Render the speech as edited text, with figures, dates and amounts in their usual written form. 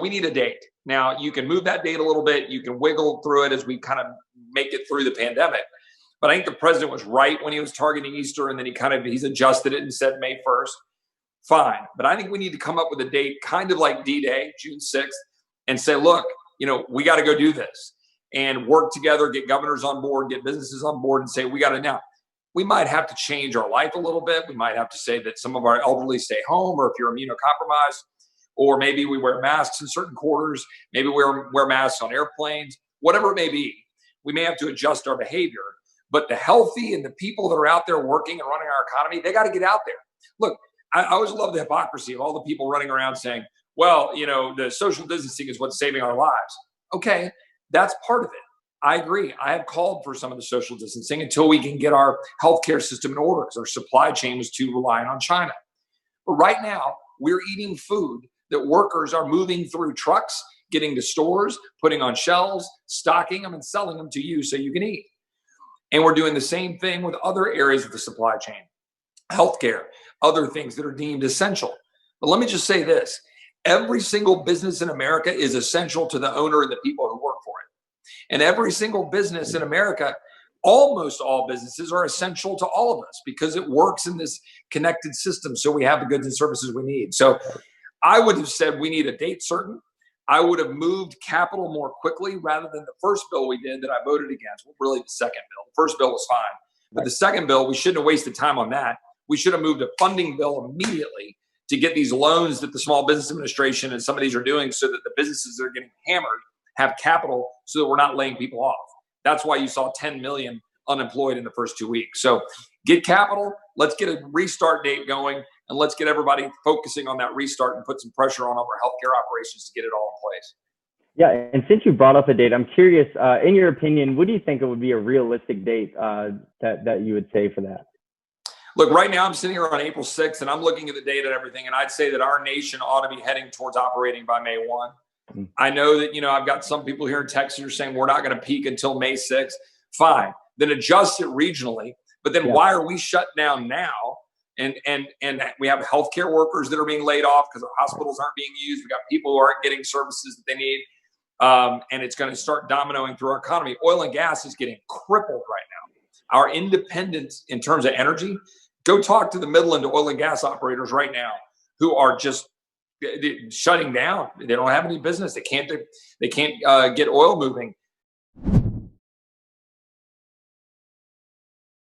we need a date. Now, you can move that date a little bit. You can wiggle through it as we kind of make it through the pandemic. But I think the president was right when he was targeting Easter, and then he's adjusted it and said May 1st. Fine. But I think we need to come up with a date kind of like D-Day, June 6th, and say, look, we got to go do this and work together, get governors on board, get businesses on board, and say, we got to now. We might have to change our life a little bit. We might have to say that some of our elderly stay home, or if you're immunocompromised, or maybe we wear masks in certain quarters, maybe we wear masks on airplanes, whatever it may be. We may have to adjust our behavior. But the healthy and the people that are out there working and running our economy, they got to get out there. Look, I always love the hypocrisy of all the people running around saying, well, the social distancing is what's saving our lives. Okay, that's part of it. I agree. I have called for some of the social distancing until we can get our healthcare system in order, because our supply chain was too reliant on China. But right now, we're eating food that workers are moving through trucks, getting to stores, putting on shelves, stocking them and selling them to you so you can eat. And we're doing the same thing with other areas of the supply chain, healthcare, other things that are deemed essential. But let me just say this. Every single business in America is essential to the owner and the people who work for it. And every single business in America, almost all businesses, are essential to all of us because it works in this connected system. So we have the goods and services we need. So I would have said we need a date certain. I would have moved capital more quickly rather than the first bill we did that I voted against. Well, really the second bill. The first bill was fine. But the second bill, we shouldn't have wasted time on that. We should have moved a funding bill immediately to get these loans that the Small Business Administration and some of these are doing so that the businesses that are getting hammered have capital so that we're not laying people off. That's why you saw 10 million unemployed in the first 2 weeks. So get capital. Let's get a restart date going, and let's get everybody focusing on that restart and put some pressure on our healthcare operations to get it all in place. Yeah, and since you brought up a date, I'm curious, in your opinion, what do you think it would be a realistic date that you would say for that? Look, right now I'm sitting here on April 6th, and I'm looking at the data and everything, and I'd say that our nation ought to be heading towards operating by May 1. I know that, I've got some people here in Texas who are saying we're not going to peak until May 6th. Fine. Then adjust it regionally. But then why are we shut down now? And we have healthcare workers that are being laid off because our hospitals aren't being used. We got people who aren't getting services that they need. And it's going to start dominoing through our economy. Oil and gas is getting crippled right now. Our independence in terms of energy, go talk to the Midland oil and gas operators right now who are just shutting down. They don't have any business. They can't get oil moving.